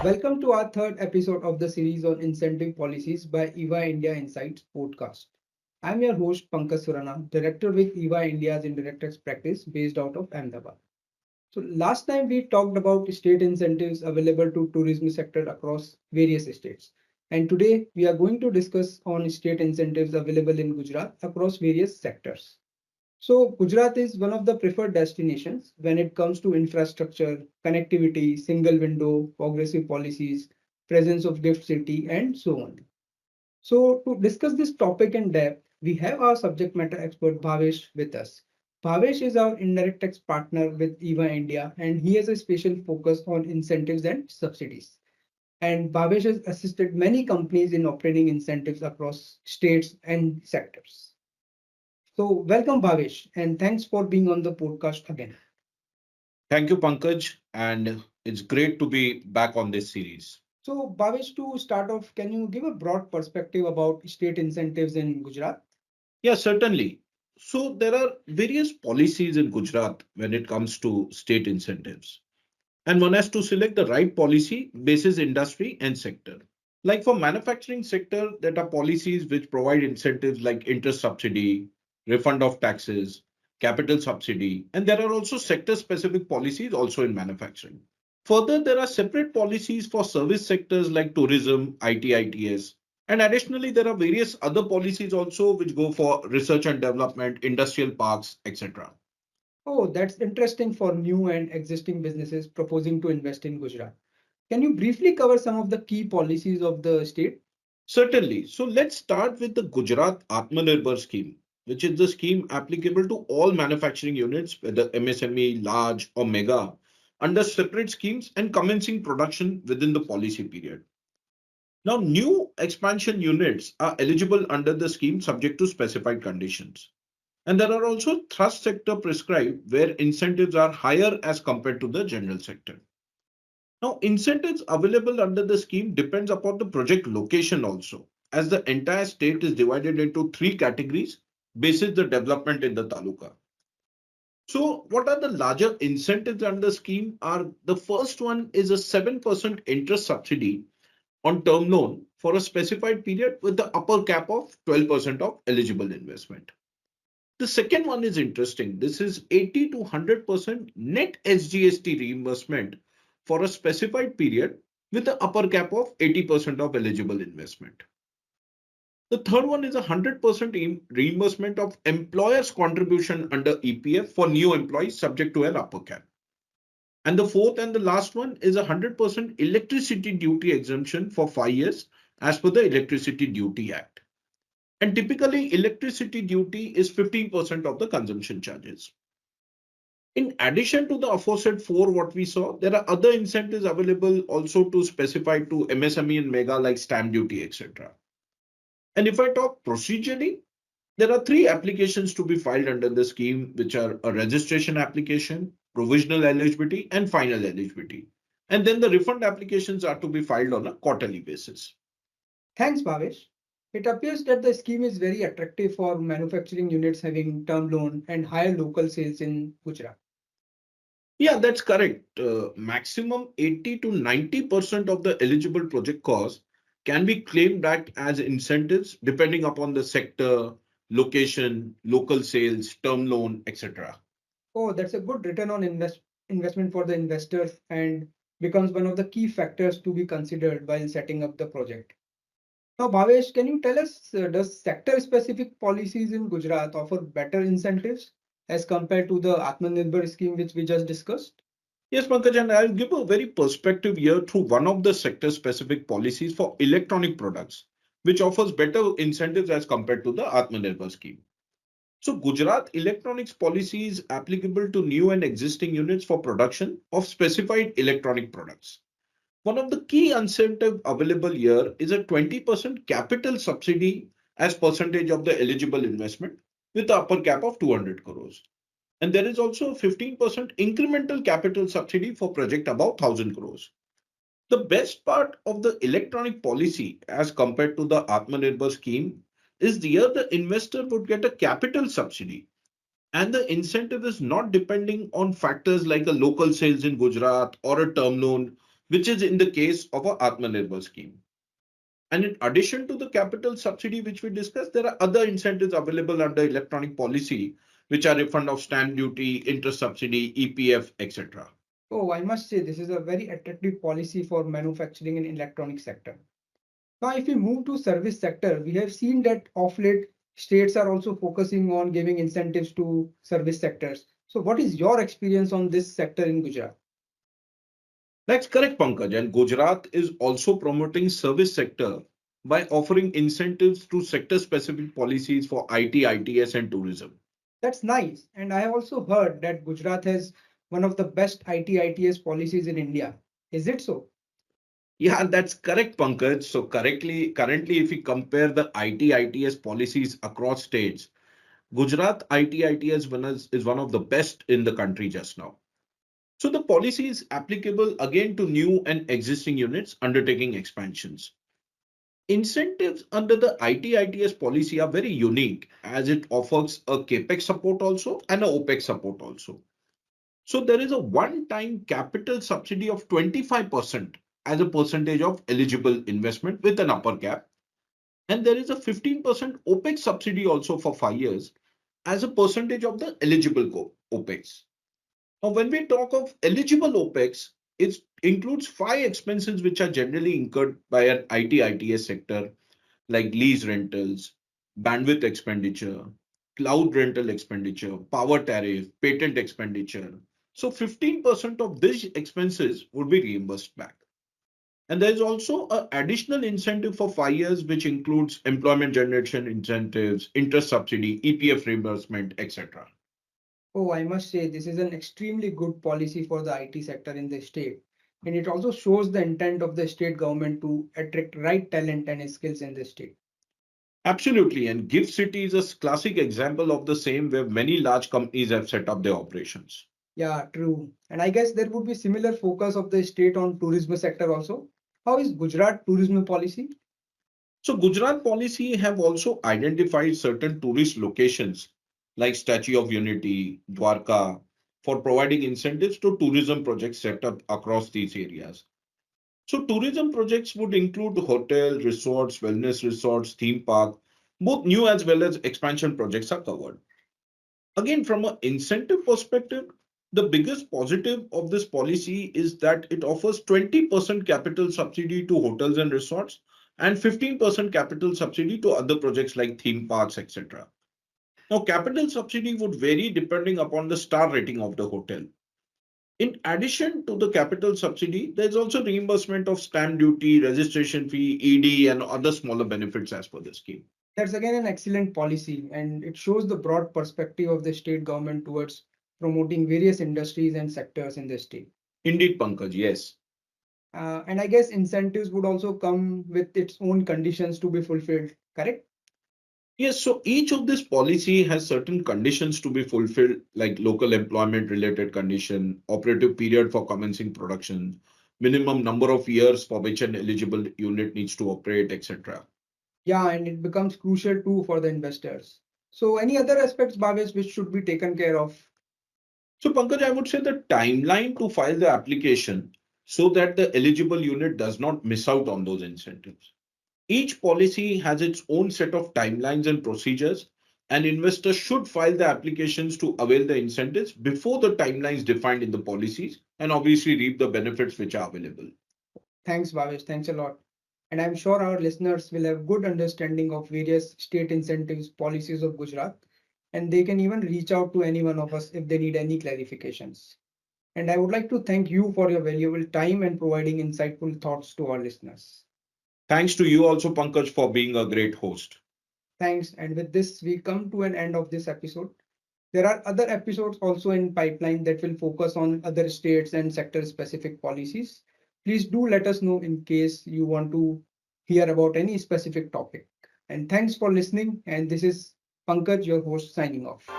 Welcome to our third episode of the series on incentive policies by EVA India Insights podcast. I'm your host Pankaj Surana, director with EVA India's Indirect Tax Practice based out of Ahmedabad. So last time we talked about state incentives available to tourism sector across various states. And today we are going to discuss on state incentives available in Gujarat across various sectors. So Gujarat is one of the preferred destinations when it comes to infrastructure, connectivity, single window, progressive policies, presence of gift city, and so on. So to discuss this topic in depth, we have our subject matter expert Bhavesh with us. Bhavesh is our indirect tax partner with EVA India, and he has a special focus on incentives and subsidies. And Bhavesh has assisted many companies in obtaining incentives across states and sectors. So, welcome, Bhavesh, and thanks for being on the podcast again. Thank you, Pankaj, and it's great to be back on this series. So, Bhavesh, to start off, can you give a broad perspective about state incentives in Gujarat? Yeah, certainly. So there are various policies in Gujarat when it comes to state incentives, and one has to select the right policy basis industry and sector. Like for manufacturing sector, there are policies which provide incentives like interest subsidy, refund of taxes, capital subsidy, and there are also sector specific policies also in manufacturing. Further, there are separate policies for service sectors like tourism, IT, ITS. And additionally, there are various other policies also which go for research and development, industrial parks, etc. Oh, that's interesting for new and existing businesses proposing to invest in Gujarat. Can you briefly cover some of the key policies of the state? Certainly. So let's start with the Gujarat Atmanirbhar scheme, which is the scheme applicable to all manufacturing units, whether MSME, large or mega, under separate schemes and commencing production within the policy period. Now, new expansion units are eligible under the scheme subject to specified conditions. And there are also thrust sector prescribed where incentives are higher as compared to the general sector. Now, incentives available under the scheme depends upon the project location also, as the entire state is divided into three categories basis the development in the taluka. So, what are the larger incentives under the scheme? Are the first one is a 7% interest subsidy on term loan for a specified period with the upper cap of 12% of eligible investment. The second one is interesting. This is 80 to 100% net SGST reimbursement for a specified period with the upper cap of 80% of eligible investment. The third one is 100% reimbursement of employer's contribution under EPF for new employees subject to an upper cap. And the fourth and the last one is 100% electricity duty exemption for 5 years as per the Electricity Duty Act. And typically, electricity duty is 15% of the consumption charges. In addition to the aforesaid four, what we saw, there are other incentives available also to specify to MSME and mega like stamp duty, etc. And if I talk procedurally, there are three applications to be filed under the scheme, which are a registration application, provisional eligibility, and final eligibility. And then the refund applications are to be filed on a quarterly basis. Thanks, Bhavesh. It appears that the scheme is very attractive for manufacturing units having term loan and higher local sales in Gujarat. Yeah, that's correct. Maximum 80 to 90% of the eligible project cost can be claimed back as incentives depending upon the sector, location, local sales, term loan, etc. Oh, that's a good return on investment for the investors and becomes one of the key factors to be considered while setting up the project. Now, Bhavesh, can you tell us, does sector-specific policies in Gujarat offer better incentives as compared to the Atmanirbhar scheme which we just discussed? Yes, Pankaj, and I'll give a very perspective here through one of the sector-specific policies for electronic products, which offers better incentives as compared to the Atmanirbhar scheme. So Gujarat electronics policy is applicable to new and existing units for production of specified electronic products. One of the key incentive available here is a 20% capital subsidy as percentage of the eligible investment with the upper cap of 200 crores. And there is also a 15% incremental capital subsidy for project above 1000 crores. The best part of the electronic policy as compared to the Atmanirbhar scheme is here the investor would get a capital subsidy and the incentive is not depending on factors like a local sales in Gujarat or a term loan which is in the case of a Atmanirbhar scheme. And in addition to the capital subsidy which we discussed, there are other incentives available under electronic policy, which are refund of stamp duty, interest subsidy, EPF, etc. Oh, I must say this is a very attractive policy for manufacturing and electronic sector. Now, if we move to service sector, we have seen that of late states are also focusing on giving incentives to service sectors. So, what is your experience on this sector in Gujarat? That's correct, Pankaj. And Gujarat is also promoting service sector by offering incentives through sector-specific policies for IT, ITS, and tourism. That's nice. And I have also heard that Gujarat has one of the best IT ITS policies in India. Is it so? Yeah, that's correct, Pankaj. So currently, if we compare the IT, ITS policies across states, Gujarat IT, ITS is one of the best in the country just now. So the policy is applicable again to new and existing units undertaking expansions. Incentives under the IT ITS policy are very unique as it offers a capex support also and a opex support also. So there is a one-time capital subsidy of 25% as a percentage of eligible investment with an upper cap. And there is a 15% OPEX subsidy also for 5 years as a percentage of the eligible OPEX. Now, when we talk of eligible OPEX, it includes five expenses which are generally incurred by an IT ITS sector like lease rentals, bandwidth expenditure, cloud rental expenditure, power tariff, patent expenditure. So 15% of these expenses would be reimbursed back. And there's also an additional incentive for 5 years, which includes employment generation incentives, interest subsidy, EPF reimbursement, etc. Oh, I must say this is an extremely good policy for the IT sector in the state. And it also shows the intent of the state government to attract right talent and skills in the state. Absolutely. And Gift City is a classic example of the same where many large companies have set up their operations. Yeah, true. And I guess there would be similar focus of the state on tourism sector also. How is Gujarat tourism policy? So Gujarat policy have also identified certain tourist locations like Statue of Unity, Dwarka, for providing incentives to tourism projects set up across these areas. So tourism projects would include hotel, resorts, wellness resorts, theme park. Both new as well as expansion projects are covered. Again, from an incentive perspective, the biggest positive of this policy is that it offers 20% capital subsidy to hotels and resorts and 15% capital subsidy to other projects like theme parks, etc. Now, capital subsidy would vary depending upon the star rating of the hotel. In addition to the capital subsidy, there's also reimbursement of stamp duty, registration fee, ED, and other smaller benefits as per the scheme. That's again an excellent policy, and it shows the broad perspective of the state government towards promoting various industries and sectors in the state. Indeed, Pankaj, yes. And I guess incentives would also come with its own conditions to be fulfilled, correct? Yes, so each of this policy has certain conditions to be fulfilled, like local employment related condition, operative period for commencing production, minimum number of years for which an eligible unit needs to operate, etc. Yeah, and it becomes crucial too for the investors. So, any other aspects, Bhavesh, which should be taken care of? So, Pankaj, I would say the timeline to file the application so that the eligible unit does not miss out on those incentives. Each policy has its own set of timelines and procedures, and investors should file the applications to avail the incentives before the timelines defined in the policies and obviously reap the benefits which are available. Thanks, Bhavesh. Thanks a lot. And I'm sure our listeners will have good understanding of various state incentives policies of Gujarat, and they can even reach out to any one of us if they need any clarifications. And I would like to thank you for your valuable time and providing insightful thoughts to our listeners. Thanks to you also, Pankaj, for being a great host. Thanks. And with this, we come to an end of this episode. There are other episodes also in pipeline that will focus on other states and sector specific policies. Please do let us know in case you want to hear about any specific topic. And thanks for listening. And this is Pankaj, your host, signing off.